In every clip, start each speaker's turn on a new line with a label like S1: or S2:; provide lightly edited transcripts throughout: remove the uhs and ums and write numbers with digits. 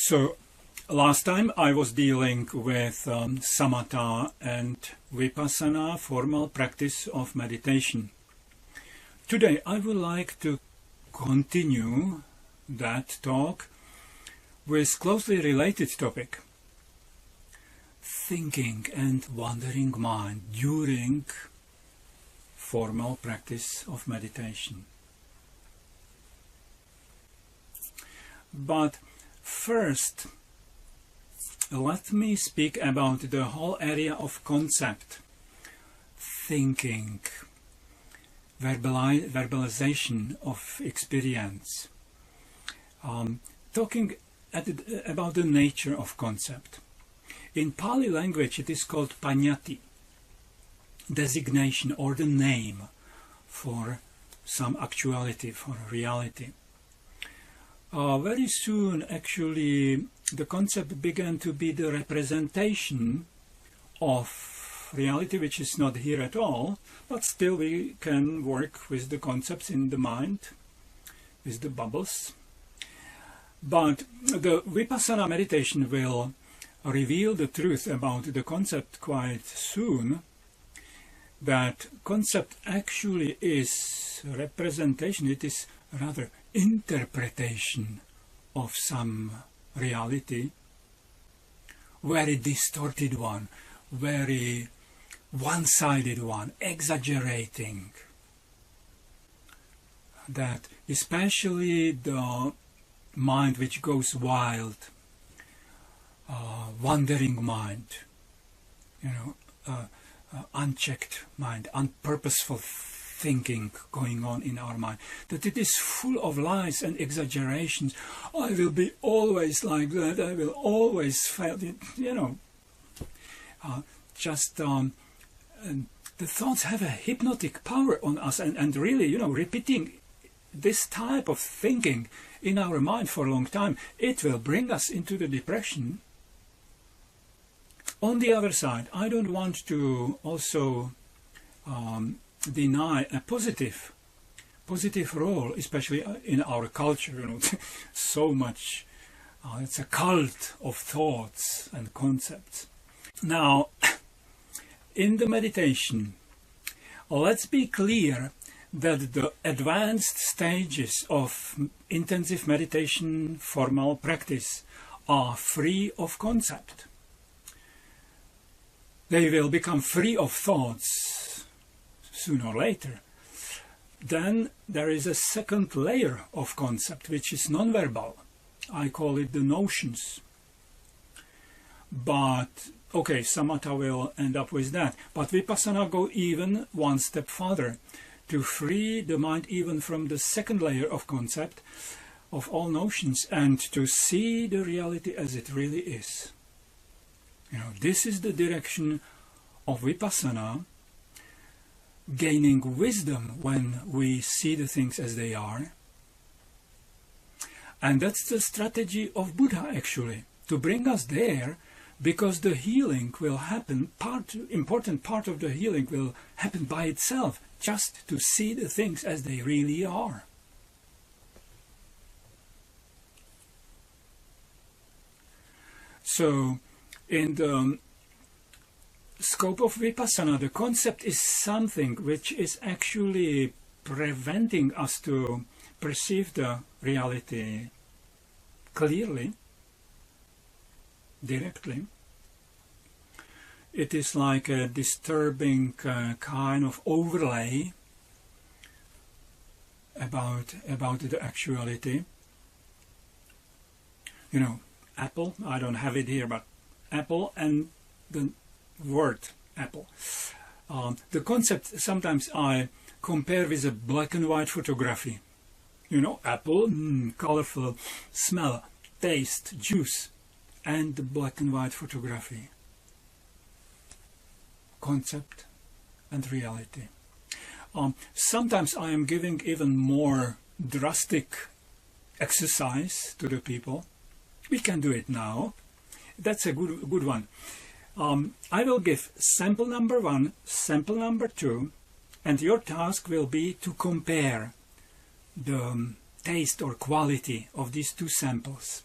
S1: So last time I was dealing with samatha and vipassana, formal practice of meditation. Today I would like to continue that talk with closely related topic, thinking and wandering mind during formal practice of meditation. But first, let me speak about the whole area of concept, thinking, verbalization of experience, talking about the nature of concept. In Pali language it is called paññati, designation or the name for some actuality, for reality. Very soon actually the concept began to be the representation of reality, which is not here at all, but still we can work with the concepts in the mind, with the bubbles. But the vipassana meditation will reveal the truth about the concept quite soon, that concept actually is representation, it is rather interpretation of some reality, very distorted one, very one-sided one, exaggerating. That especially the mind which goes wild, wandering mind, unchecked mind, unpurposeful thinking going on in our mind, that it is full of lies and exaggerations. I will be always like that, I will always fail, the thoughts have a hypnotic power on us, and really, repeating this type of thinking in our mind for a long time, it will bring us into the depression. On the other side, I don't want to also deny a positive role, especially in our culture. So much, it's a cult of thoughts and concepts. Now, in the meditation, let's be clear that the advanced stages of intensive meditation formal practice are free of concept. They will become free of thoughts sooner or later. Then there is a second layer of concept which is non-verbal. I call it the notions. But okay, samatha will end up with that. But vipassana go even one step further, to free the mind even from the second layer of concept, of all notions, and to see the reality as it really is. This is the direction of vipassana, gaining wisdom when we see the things as they are. And that's the strategy of Buddha actually, to bring us there, because the healing will happen, important part of the healing will happen by itself, just to see the things as they really are. So, in the scope of vipassana, the concept is something which is actually preventing us to perceive the reality clearly, directly. It is like a disturbing kind of overlay about the actuality. Apple, I don't have it here, but apple and the word apple. The concept sometimes I compare with a black and white photography. Apple, colorful, smell, taste, juice, and the black and white photography. Concept and reality. Sometimes I am giving even more drastic exercise to the people. We can do it now. That's a good one. I will give sample number 1, sample number 2, and your task will be to compare the taste or quality of these two samples.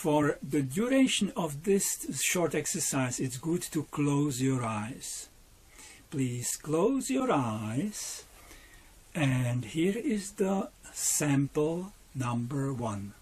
S1: for the duration of this short exercise, it's good to close your eyes. Please close your eyes, and here is the sample number 1.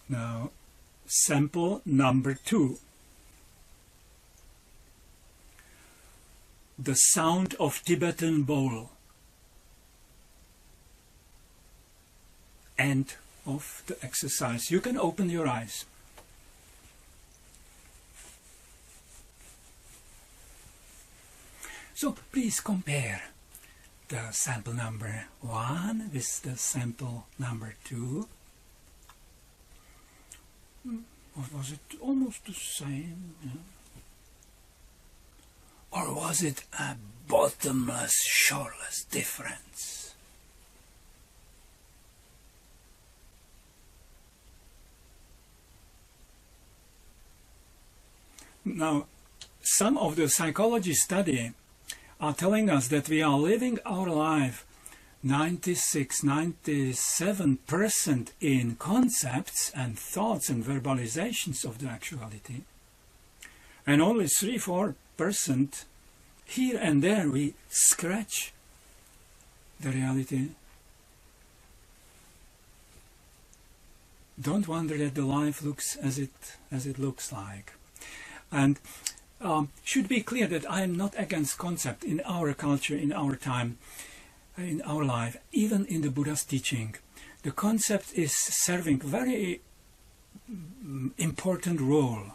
S1: Now, sample number 2. The sound of Tibetan bowl. End of the exercise. You can open your eyes. So please compare the sample number 1 with the sample number 2. Or was it almost the same? Yeah. Or was it a bottomless, shoreless difference? Now, some of the psychology study are telling us that we are living our life 96-97% in concepts and thoughts and verbalizations of the actuality, and only 3-4% here and there we scratch the reality. Don't wonder that the life looks as it looks like. And should be clear that I am not against concept in our culture, in our time, in our life, even in the Buddha's teaching. The concept is serving very important role,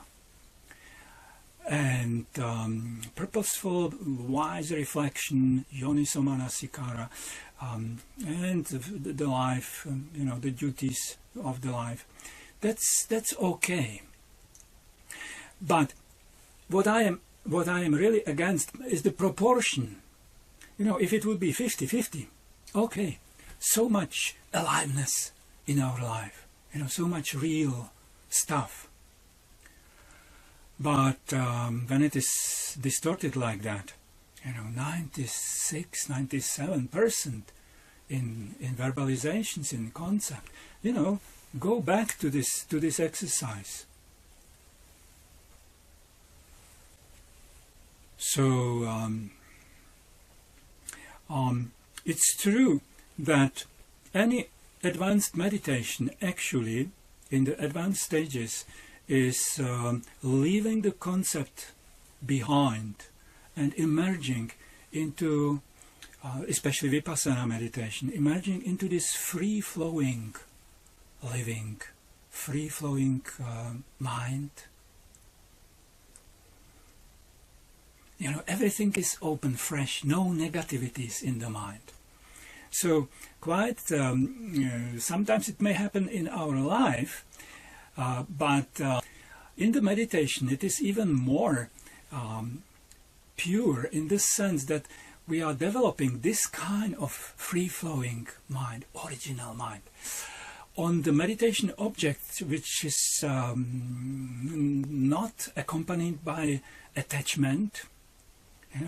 S1: and purposeful, wise reflection, yoniso manasikara, and the life, the duties of the life. That's okay. But what I am really against is the proportion. If it would be 50-50, okay, so much aliveness in our life, so much real stuff. But when it is distorted like that, 96-97% in verbalizations, in concept, go back to this exercise. So it's true that any advanced meditation actually in the advanced stages is leaving the concept behind and emerging into, especially vipassana meditation, emerging into this free-flowing living, free-flowing mind. Everything is open, fresh, no negativities in the mind. So quite sometimes it may happen in our life, but in the meditation it is even more pure, in the sense that we are developing this kind of free-flowing mind, original mind, on the meditation object, which is not accompanied by attachment.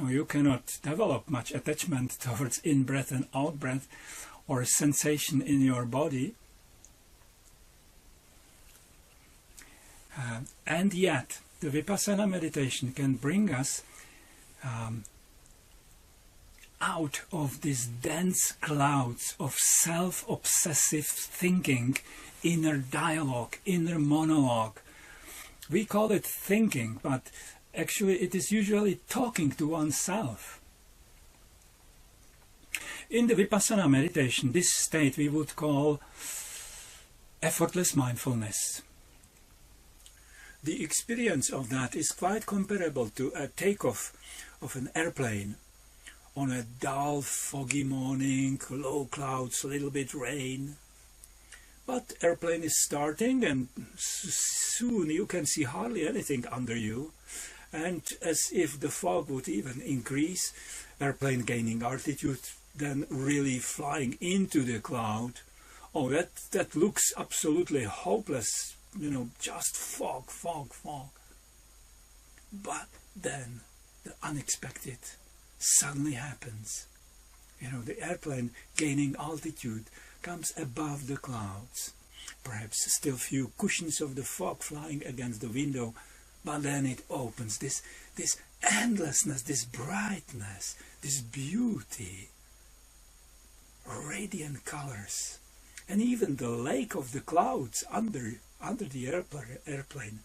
S1: You cannot develop much attachment towards in-breath and out-breath or sensation in your body. And yet, the vipassana meditation can bring us out of these dense clouds of self-obsessive thinking, inner dialogue, inner monologue. We call it thinking, but actually it is usually talking to oneself. In the vipassana meditation, this state we would call effortless mindfulness. The experience of that is quite comparable to a takeoff of an airplane on a dull, foggy morning, low clouds, a little bit rain. But airplane is starting, and soon you can see hardly anything under you. And as if the fog would even increase, airplane gaining altitude, than really flying into the cloud. Oh, that looks absolutely hopeless, you know, just fog. But then the unexpected suddenly happens. You know, the airplane gaining altitude comes above the clouds. Perhaps still few cushions of the fog flying against the window, but then it opens. This endlessness, this brightness, this beauty, radiant colors, and even the lake of the clouds under the airplane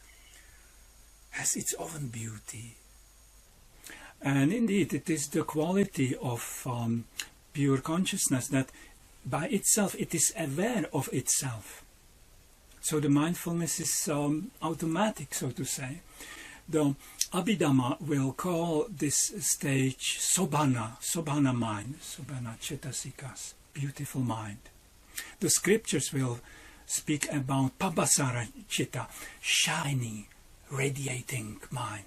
S1: has its own beauty. And indeed, it is the quality of pure consciousness that by itself it is aware of itself. So the mindfulness is automatic, so to say. The Abhidhamma will call this stage Sobhana mind, Sobhana Cetasikas, beautiful mind. The scriptures will speak about Pabhasara Chitta, shiny, radiating mind.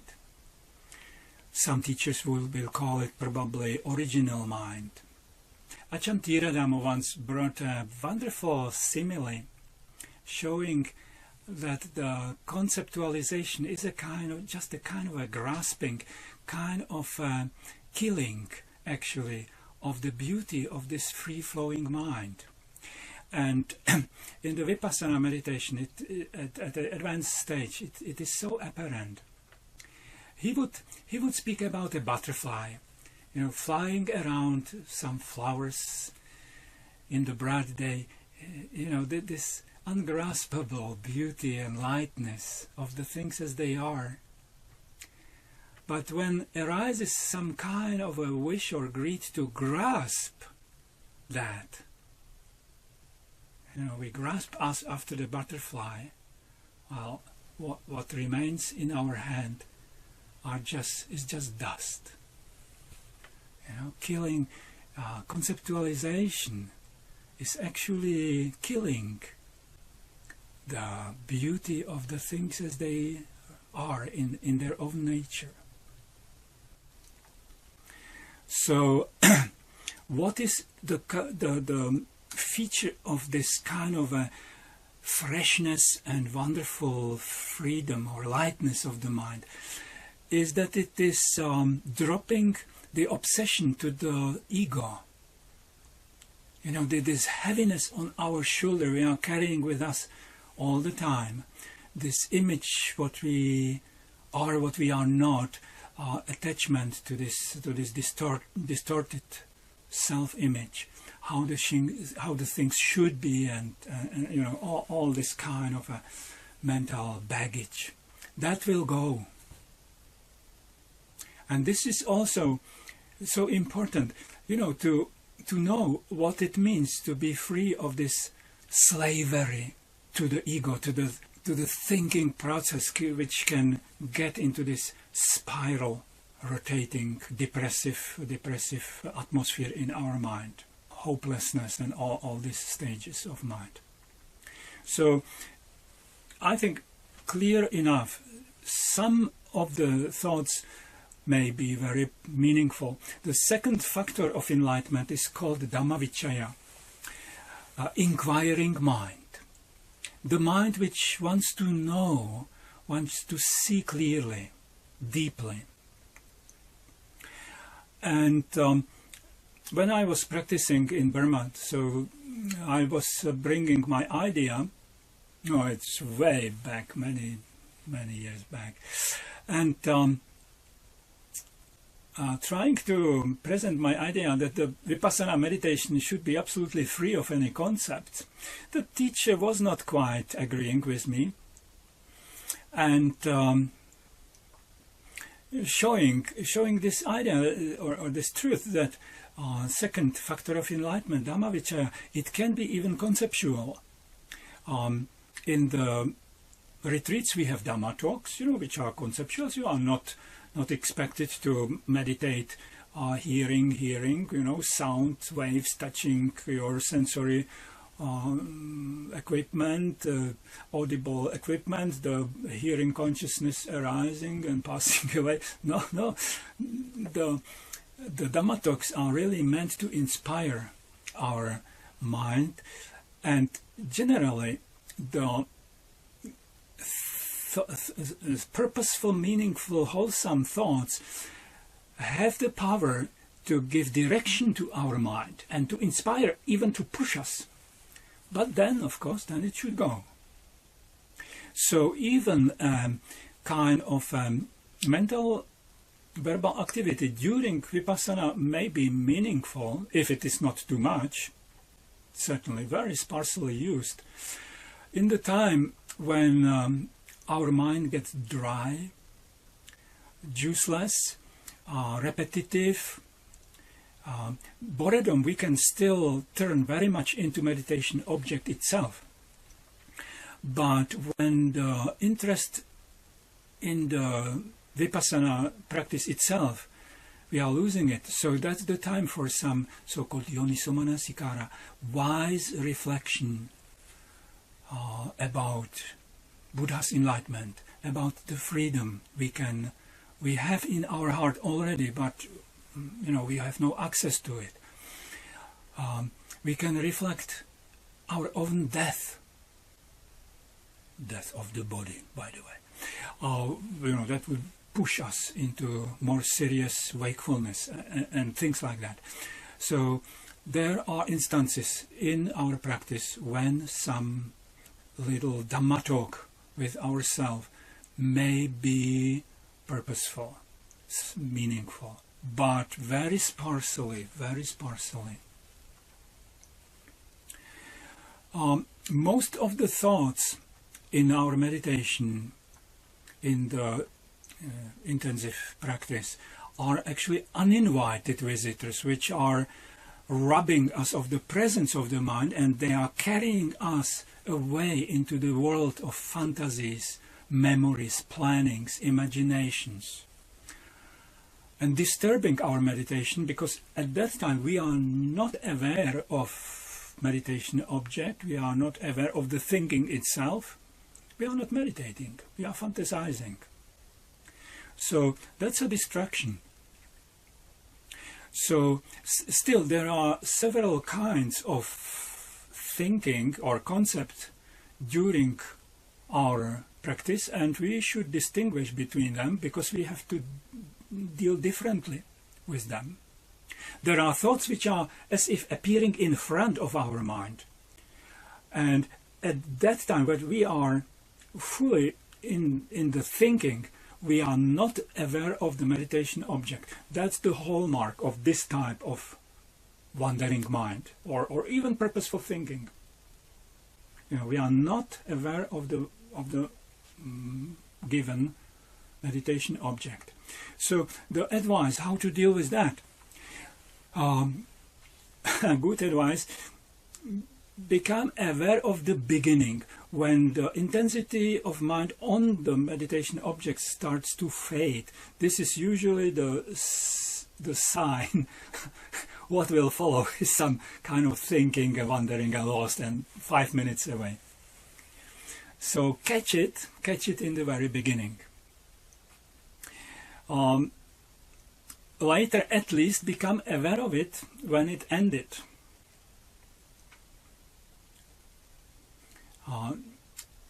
S1: Some teachers will call it probably original mind. Ajahn Tiradama once brought a wonderful simile showing that the conceptualization is just a kind of a grasping, kind of a killing actually of the beauty of this free-flowing mind. And in the vipassana meditation, at the advanced stage, it is so apparent. He would speak about a butterfly, you know, flying around some flowers in the bright day, you know, this ungraspable beauty and lightness of the things as they are. But when arises some kind of a wish or greed to grasp that, you know, we grasp us after the butterfly, well, what remains in our hand is just dust. You know, killing conceptualization is actually killing the beauty of the things as they are in their own nature. So, what is the feature of this kind of a freshness and wonderful freedom or lightness of the mind? Is that it is dropping the obsession to the ego. You know, this heaviness on our shoulder we are carrying with us all the time. This image, what we are, what we are not, attachment to this distorted self-image, how the things should be, and you know, all this kind of a mental baggage that will go. And this is also so important, you know, to know what it means to be free of this slavery to the ego, to the thinking process, which can get into this spiral, rotating, depressive atmosphere in our mind, hopelessness, and all these stages of mind. So, I think clear enough. Some of the thoughts may be very meaningful. The second factor of enlightenment is called Dhammavichaya, inquiring mind. The mind which wants to know, wants to see clearly, deeply. And when I was practicing in Burma, so I was bringing my idea, it's way back, many years back, and trying to present my idea that the vipassana meditation should be absolutely free of any concepts. The teacher was not quite agreeing with me, and showing this idea or this truth that second factor of enlightenment, Dhammavichaya, it can be even conceptual. In the retreats we have Dhamma talks, you know, which are conceptual. You are not expected to meditate hearing, you know, sound waves touching your sensory equipment, audible equipment, the hearing consciousness arising and passing away. No. the Dhamma talks are really meant to inspire our mind, and generally the purposeful, meaningful, wholesome thoughts have the power to give direction to our mind and to inspire, even to push us. But then, of course, then it should go. So even kind of mental verbal activity during vipassana may be meaningful if it is not too much, certainly very sparsely used. In the time when our mind gets dry, juiceless, repetitive, boredom, we can still turn very much into meditation object itself. But when the interest in the vipassana practice itself, we are losing it. So that's the time for some so-called yoniso manasikara, wise reflection about Buddha's enlightenment, about the freedom we have in our heart already, but we have no access to it. We can reflect our own death of the body, by the way. That would push us into more serious wakefulness and things like that. So there are instances in our practice when some little Dhamma talk with ourselves may be purposeful, meaningful, but very sparsely, very sparsely. Most of the thoughts in our meditation, in the intensive practice, are actually uninvited visitors, which are robbing us of the presence of the mind, and they are carrying us away into the world of fantasies, memories, plannings, imaginations, and disturbing our meditation, because at that time we are not aware of meditation object, we are not aware of the thinking itself, we are not meditating, we are fantasizing. So that's a distraction. So still there are several kinds of thinking or concept during our practice, and we should distinguish between them because we have to deal differently with them. There are thoughts which are as if appearing in front of our mind, and at that time when we are fully in the thinking, we are not aware of the meditation object. That's the hallmark of this type of wandering mind, or even purposeful thinking. We are not aware of the given meditation object. So the advice, how to deal with that? Good advice: become aware of the beginning, when the intensity of mind on the meditation object starts to fade. This is usually the sign. What will follow is some kind of thinking, wandering and lost, and 5 minutes away. So catch it in the very beginning. Later, at least, become aware of it when it ended.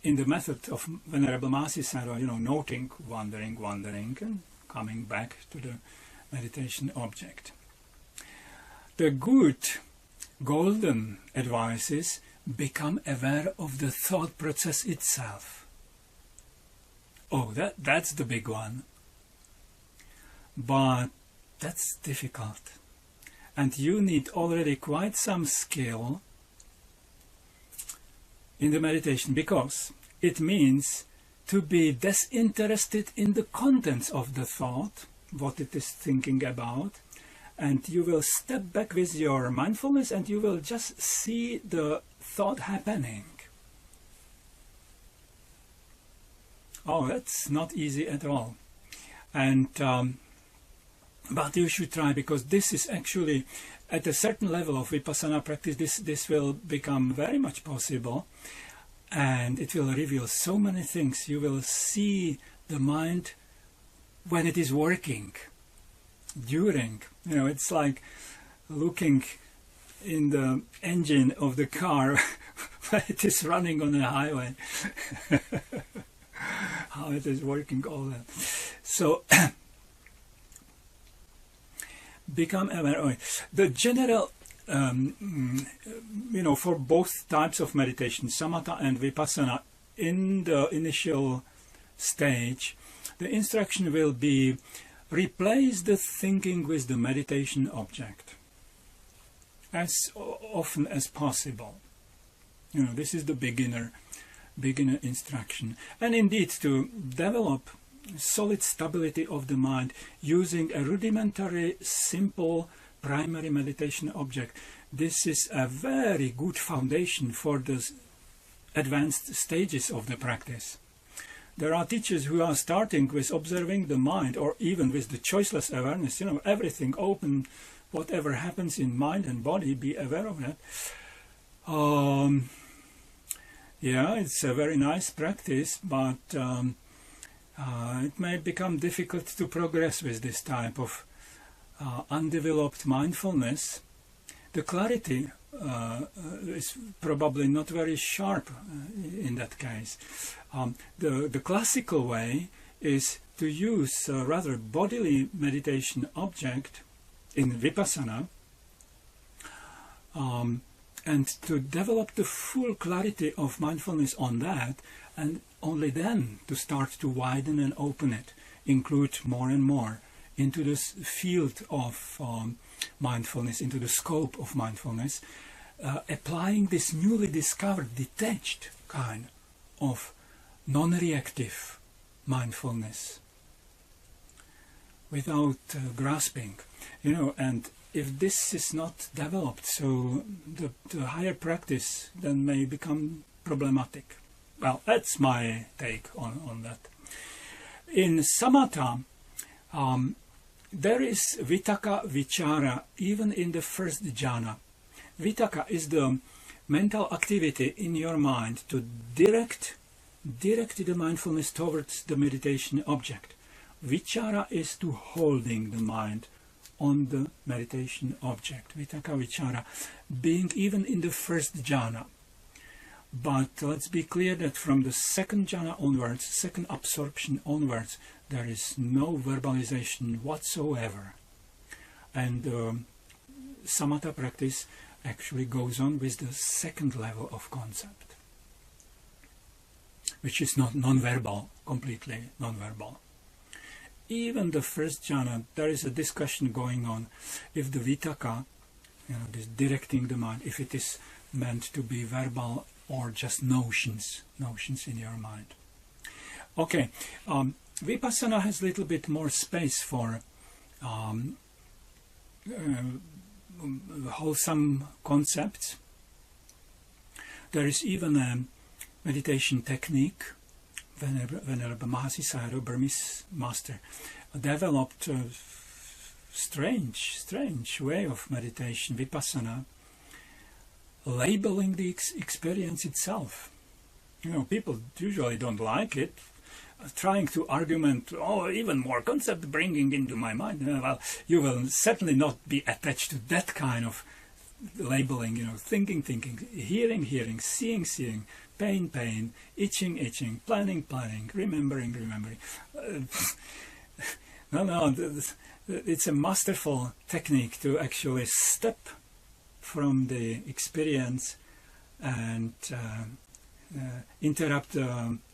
S1: In the method of Venerable Masi Sayadaw, noting, wandering, and coming back to the meditation object. The good, golden advice is become aware of the thought process itself. Oh, that's the big one. But that's difficult. And you need already quite some skill in the meditation, because it means to be disinterested in the contents of the thought, what it is thinking about, and you will step back with your mindfulness and you will just see the thought happening. Oh, that's not easy at all. And but you should try, because this is actually, at a certain level of vipassana practice, this will become very much possible, and it will reveal so many things. You will see the mind when it is working. during. You know, it's like looking in the engine of the car when it is running on the highway. How it is working, all that. So become aware. The general, you know, for both types of meditation, samatha and vipassana, in the initial stage, the instruction will be replace the thinking with the meditation object as often as possible. You know, this is the beginner instruction. And indeed, to develop solid stability of the mind using a rudimentary, simple primary meditation object, this is a very good foundation for the advanced stages of the practice. There are teachers who are starting with observing the mind, or even with the choiceless awareness, you know, everything open, whatever happens in mind and body, be aware of that. Yeah, it's a very nice practice, but it may become difficult to progress with this type of undeveloped mindfulness. The clarity is probably not very sharp in that case. The classical way is to use a rather bodily meditation object in vipassana, and to develop the full clarity of mindfulness on that, and only then to start to widen and open it, include more and more into this field of mindfulness, into the scope of mindfulness, applying this newly discovered detached kind of non-reactive mindfulness without grasping, you know. And if this is not developed, so the higher practice then may become problematic. Well, that's my take on that. In samatha, there is vitaka vichara even in the first jhana. Vitaka is the mental activity in your mind to direct the mindfulness towards the meditation object. Vichara is to holding the mind on the meditation object. Vitaka vichara being even in the first jhana. But let's be clear that from the second jhana onwards, second absorption onwards, there is no verbalization whatsoever. And samatha practice actually goes on with the second level of concept, which is not non-verbal, completely non-verbal. Even the first jhana, there is a discussion going on if the vitaka, you know, this directing the mind, if it is meant to be verbal or just notions in your mind. Okay, vipassana has a little bit more space for wholesome concepts. There is even a meditation technique. Venerable Mahasi Sayadaw, Burmese master, developed a strange way of meditation, vipassana, labeling the experience itself. You know, people usually don't like it, trying to argument, oh, even more concept bringing into my mind. Well, you will certainly not be attached to that kind of labeling, you know, thinking, hearing, seeing, pain, itching, planning, remembering. No, it's a masterful technique to actually step from the experience and interrupt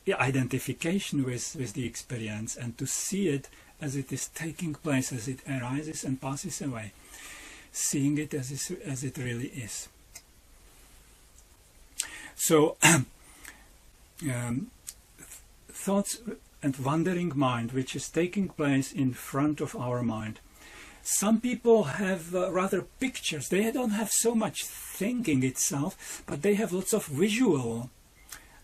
S1: identification with the experience, and to see it as it is taking place, as it arises and passes away, seeing it as it really is. So thoughts and wandering mind, which is taking place in front of our mind. Some people have rather pictures. They don't have so much thinking itself, but they have lots of visual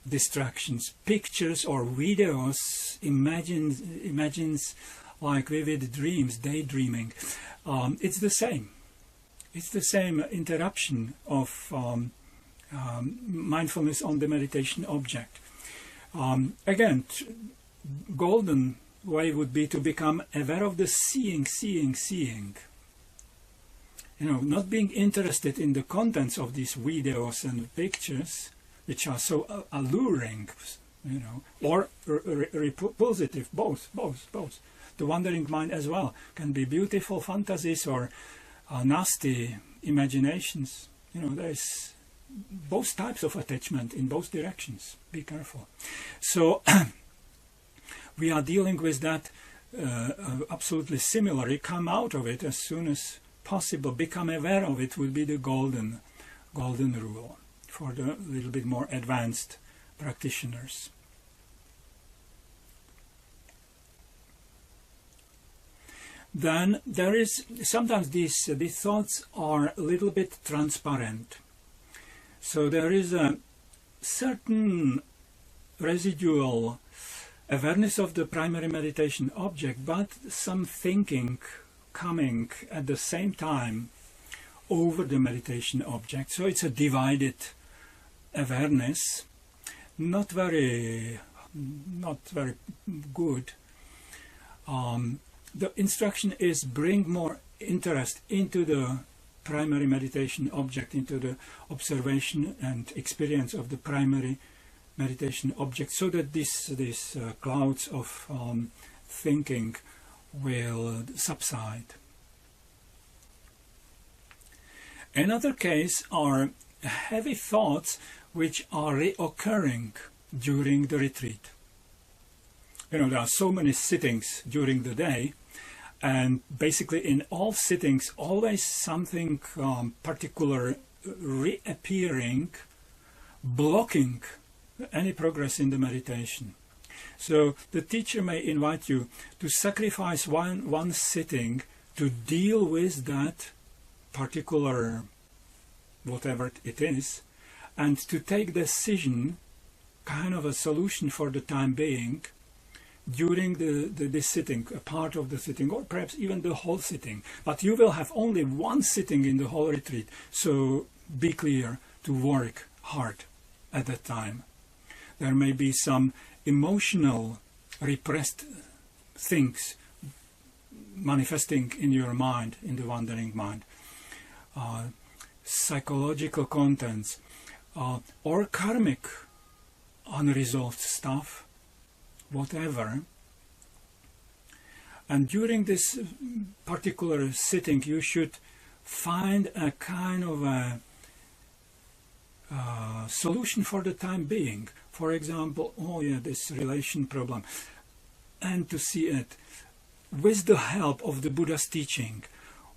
S1: distractions, pictures or videos, imagines like vivid dreams, daydreaming. It's the same. It's the same interruption of mindfulness on the meditation object. Again, golden way would be to become aware of the seeing. Not being interested in the contents of these videos and pictures, which are so alluring, or repulsive, both. The wandering mind as well can be beautiful fantasies or nasty imaginations. There's both types of attachment in both directions. Be careful. So we are dealing with that absolutely similarly. Come out of it as soon as possible. Become aware of it will be the golden rule for the little bit more advanced practitioners. Then there is sometimes these thoughts are a little bit transparent. So there is a certain residual awareness of the primary meditation object, but some thinking coming at the same time over the meditation object. So it's a divided awareness, not very good. The instruction is bring more interest into the primary meditation object, into the observation and experience of the primary meditation object, so that these clouds of thinking will subside. Another case are heavy thoughts which are reoccurring during the retreat. There are so many sittings during the day, and basically in all sittings always something particular reappearing, blocking any progress in the meditation. So the teacher may invite you to sacrifice one sitting to deal with that particular whatever it is, and to take decision, kind of a solution for the time being, during this sitting, a part of the sitting, or perhaps even the whole sitting. But you will have only one sitting in the whole retreat, so be clear to work hard at that time. There may be some emotional repressed things manifesting in your mind, in the wandering mind, psychological contents, or karmic unresolved stuff, whatever. And during this particular sitting you should find a kind of a solution for the time being. For example, this relation problem, and to see it with the help of the Buddha's teaching,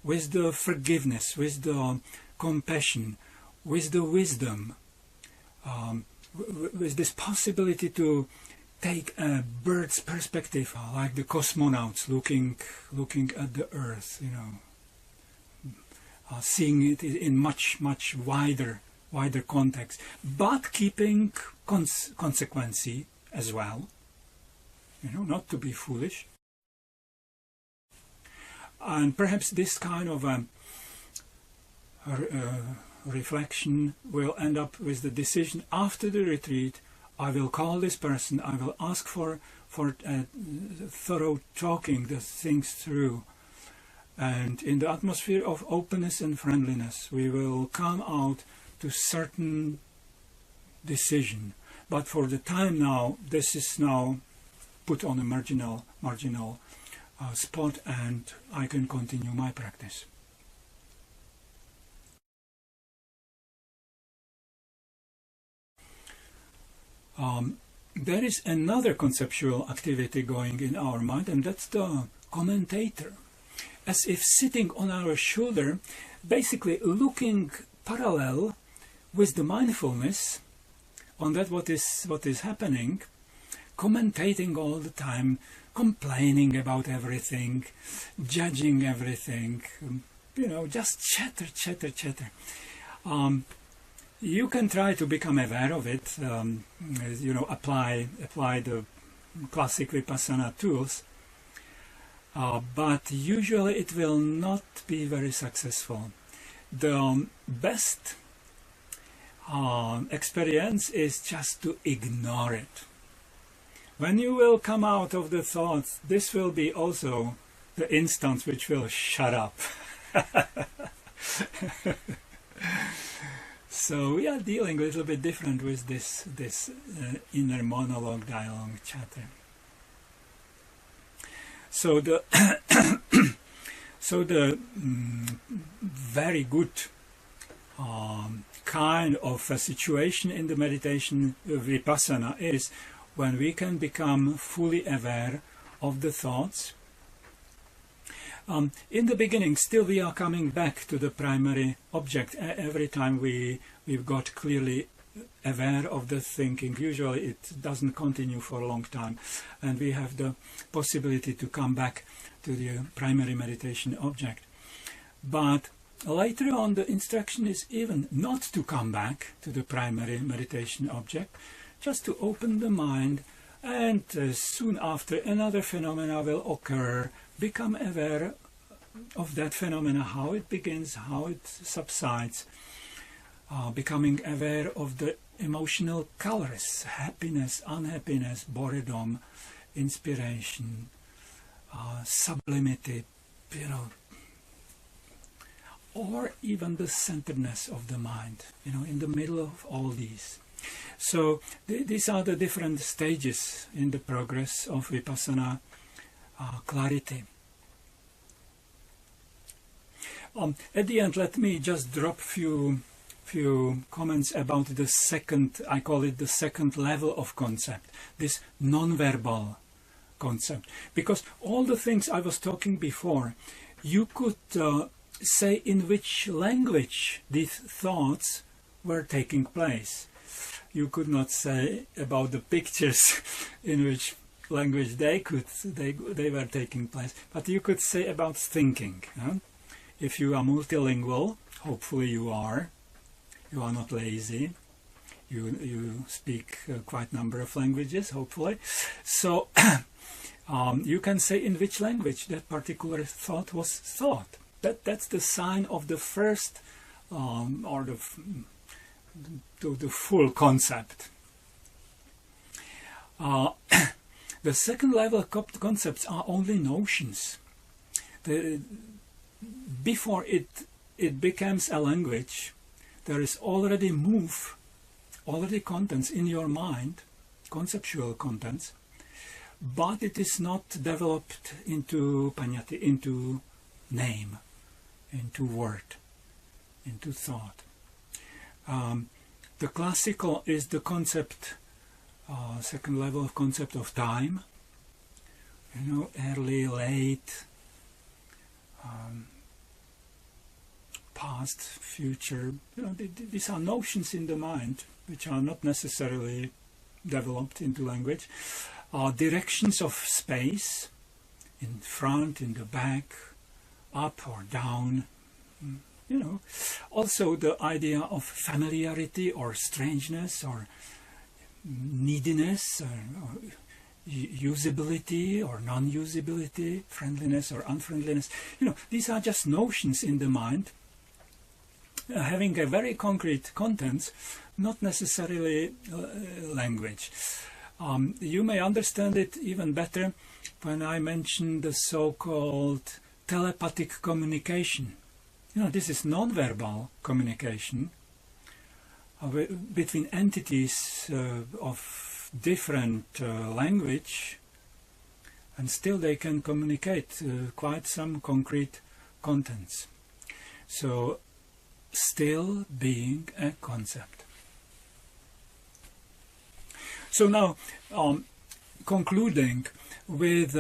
S1: with the forgiveness, with the compassion, with the wisdom, with this possibility to take a bird's perspective, like the cosmonauts looking at the earth, seeing it in much wider context, but keeping consequency as well, not to be foolish. And perhaps this kind of reflection will end up with the decision after the retreat. I will call this person, I will ask for thorough talking the things through, and in the atmosphere of openness and friendliness we will come out to certain decision. But for the time now, this is now put on a marginal spot, and I can continue my practice. There is another conceptual activity going in our mind, and that's the commentator, as if sitting on our shoulder, basically looking parallel with the mindfulness on that what is happening, commentating all the time, complaining about everything, judging everything, just chatter. You can try to become aware of it, apply the classic vipassana tools, but usually it will not be very successful. The best experience is just to ignore it. when you will come out of the thoughts, this will be also the instance which will shut up. So we are dealing a little bit different with this inner monologue, dialogue, chatter. So the very good kind of a situation in the meditation vipassana is when we can become fully aware of the thoughts. In the beginning, still we are coming back to the primary object. Every time we've got clearly aware of the thinking, usually it doesn't continue for a long time, and we have the possibility to come back to the primary meditation object. But later on, the instruction is even not to come back to the primary meditation object, just to open the mind, and soon after another phenomena will occur. Become aware of that phenomena, how it begins, how it subsides, becoming aware of the emotional colors, happiness, unhappiness, boredom, inspiration, sublimity, or even the centeredness of the mind, in the middle of all these. So these are the different stages in the progress of vipassana clarity. At the end, let me just drop few comments about the second, I call it the second level of concept, this non-verbal concept. Because all the things I was talking before, you could say in which language these thoughts were taking place. You could not say about the pictures in which language they were taking place, but you could say about thinking. If you are multilingual, hopefully you are not lazy, you speak quite a number of languages, hopefully, so you can say in which language that particular thought was thought. That's the sign of the first or the full concept. The second level concepts are only notions. Before it becomes a language, there is already contents in your mind, conceptual contents, but it is not developed into paññati, into name, into word, into thought. The classical is the concept, second level of concept of time, early, late, past, future. These are notions in the mind which are not necessarily developed into language. Directions of space, in front, in the back, up or down. Also the idea of familiarity or strangeness or neediness or usability or non-usability, friendliness or unfriendliness. These are just notions in the mind, having a very concrete contents, not necessarily language. You may understand it even better when I mention the so-called telepathic communication. This is non-verbal communication between entities of different language, and still they can communicate quite some concrete contents. So, still being a concept. So now, concluding with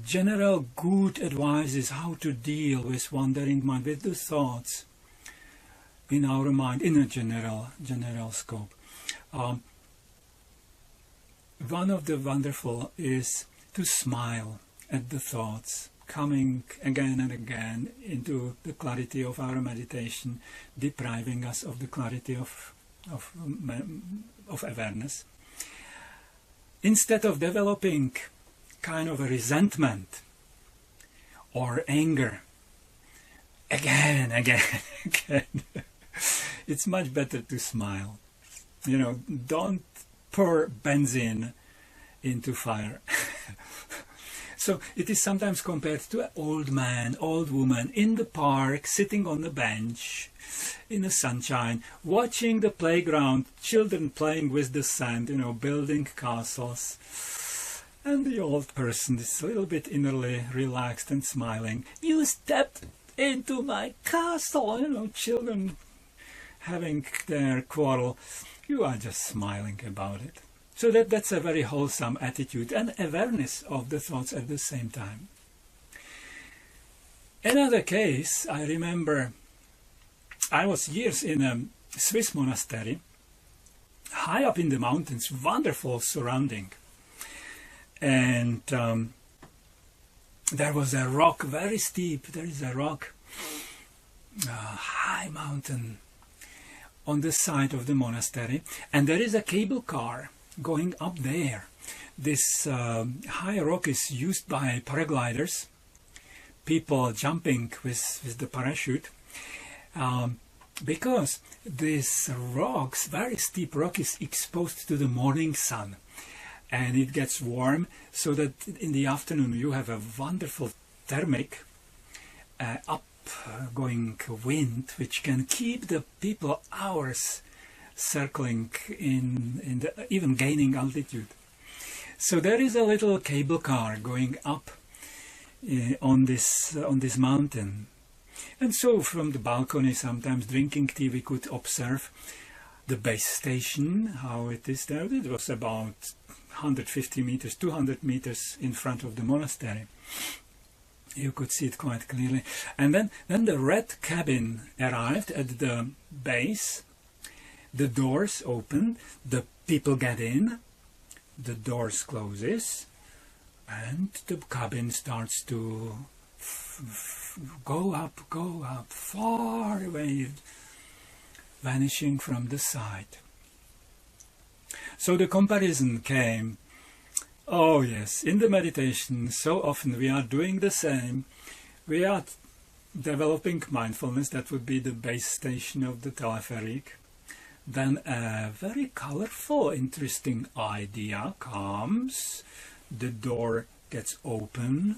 S1: general good advice is how to deal with wandering mind, with the thoughts in our mind, in a general scope. One of the wonderful is to smile at the thoughts, coming again and again into the clarity of our meditation, depriving us of the clarity of awareness. Instead of developing kind of a resentment or anger again, it's much better to smile. Don't pour benzene into fire. So it is sometimes compared to an old man, old woman in the park, sitting on the bench in the sunshine, watching the playground, children playing with the sand, building castles. And the old person is a little bit innerly relaxed and smiling. You stepped into my castle, children having their quarrel. You are just smiling about it. So that's a very wholesome attitude and awareness of the thoughts at the same time. Another case, I remember I was years in a Swiss monastery, high up in the mountains, wonderful surrounding. And there was a rock, very steep, there is a rock, a high mountain on the side of the monastery, and there is a cable car going up there. This high rock is used by paragliders, people jumping with the parachute, because this rocks, very steep rock, is exposed to the morning sun. And it gets warm, so that in the afternoon you have a wonderful thermic up-going wind, which can keep the people hours circling in the, even gaining altitude. So there is a little cable car going up on this mountain, and so from the balcony, sometimes drinking tea, we could observe the base station, how it is there. It was about 150 meters, 200 meters in front of the monastery. You could see it quite clearly. And then the red cabin arrived at the base. The doors open, the people get in, the doors closes, and the cabin starts to go up, far away, vanishing from the sight. So the comparison came. Oh yes, in the meditation, so often we are doing the same. We are developing mindfulness, that would be the base station of the telepheric. Then a very colorful, interesting idea comes. The door gets open.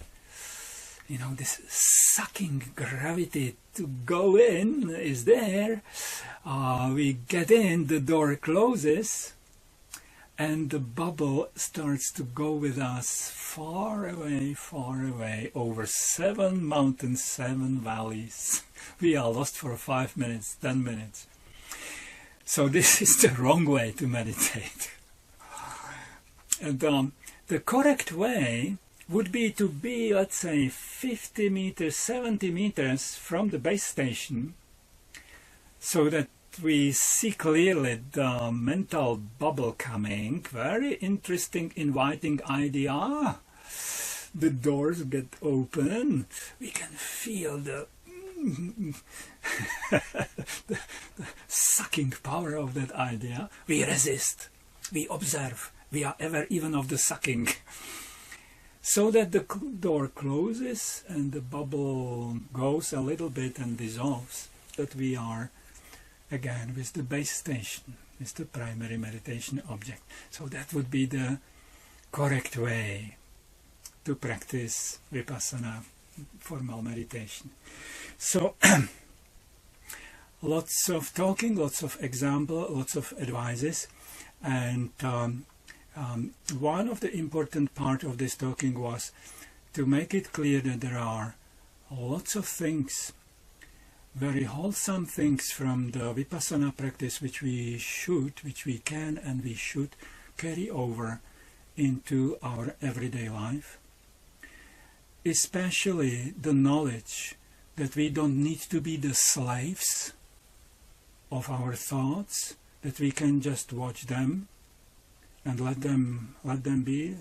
S1: This sucking gravity to go in is there. We get in, the door closes, and the bubble starts to go with us far away, over 7 mountains, 7 valleys. We are lost for 5 minutes, 10 minutes. So this is the wrong way to meditate. And the correct way would be to be, let's say, 50 meters, 70 meters from the base station, so that we see clearly the mental bubble coming. Very interesting, inviting idea. The doors get open. We can feel the sucking power of that idea. We resist. We observe. We are ever even of the sucking. So that the door closes and the bubble goes a little bit and dissolves. That we are again with the base station, with the primary meditation object. So that would be the correct way to practice vipassana, formal meditation. So lots of talking, lots of example, lots of advices, and one of the important part of this talking was to make it clear that there are lots of things, very wholesome things from the vipassana practice which we can and we should carry over into our everyday life. Especially the knowledge that we don't need to be the slaves of our thoughts, that we can just watch them and let them be,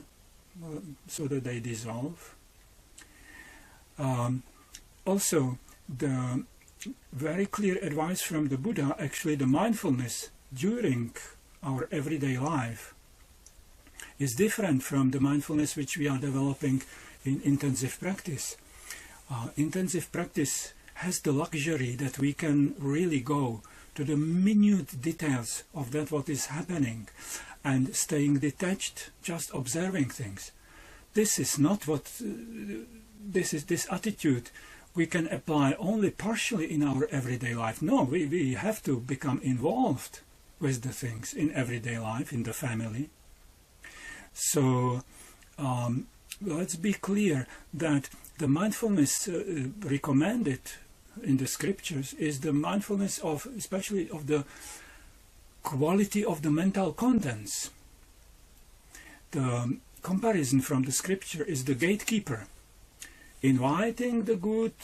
S1: so that they dissolve. Also, the very clear advice from the Buddha, actually the mindfulness during our everyday life is different from the mindfulness which we are developing in intensive practice. Intensive practice has the luxury that we can really go to the minute details of that what is happening, and staying detached, just observing things. This is not what, this attitude we can apply only partially in our everyday life. No, we have to become involved with the things in everyday life, in the family. So let's be clear that the mindfulness recommended in the scriptures is the mindfulness of, especially of the quality of the mental contents. The comparison from the scripture is the gatekeeper, inviting the good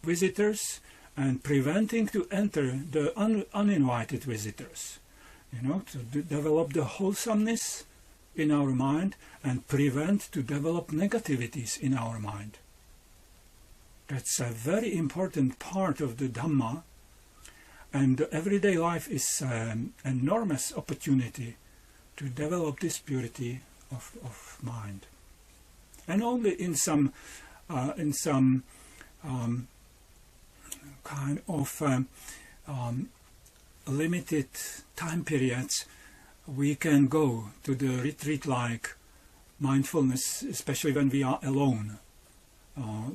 S1: visitors and preventing to enter the uninvited visitors. You know, to develop the wholesomeness in our mind and prevent to develop negativities in our mind. That's a very important part of the Dhamma, and the everyday life is an enormous opportunity to develop this purity of mind. And only in some kind of limited time periods we can go to the retreat-like mindfulness, especially when we are alone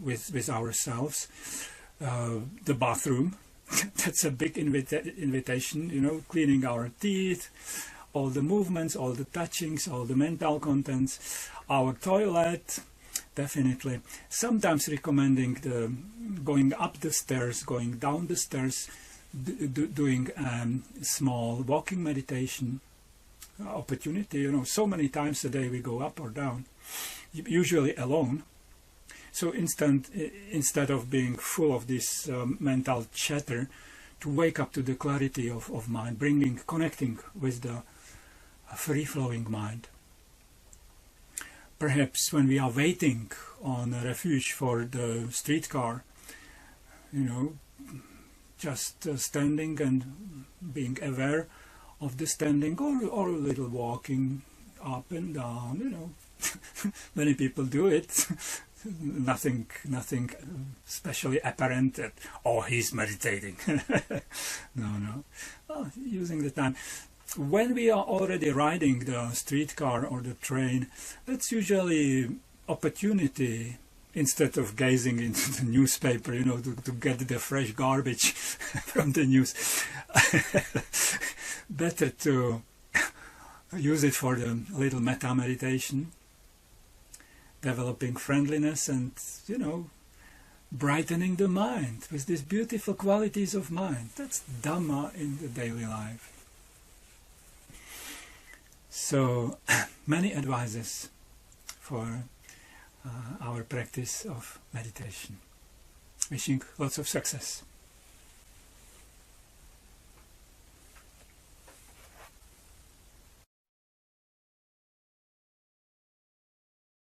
S1: with ourselves. The bathroom, that's a big invitation, you know, cleaning our teeth, all the movements, all the touchings, all the mental contents. Our toilet, definitely. Sometimes recommending the going up the stairs, going down the stairs, doing small walking meditation opportunity. You know, so many times a day we go up or down, usually alone. So instead of being full of this mental chatter, to wake up to the clarity of mind, connecting with the free-flowing mind. Perhaps when we are waiting on a refuge for the streetcar, you know, just standing and being aware of the standing, or a little walking up and down, you know. Many people do it. Nothing especially apparent that, oh, he's meditating. No. Well, using the time. When we are already riding the streetcar or the train, that's usually opportunity, instead of gazing into the newspaper, you know, to get the fresh garbage from the news. Better to use it for the little metta meditation, developing friendliness and, you know, brightening the mind with these beautiful qualities of mind. That's Dhamma in the daily life. So, many advices for our practice of meditation. Wishing lots of success.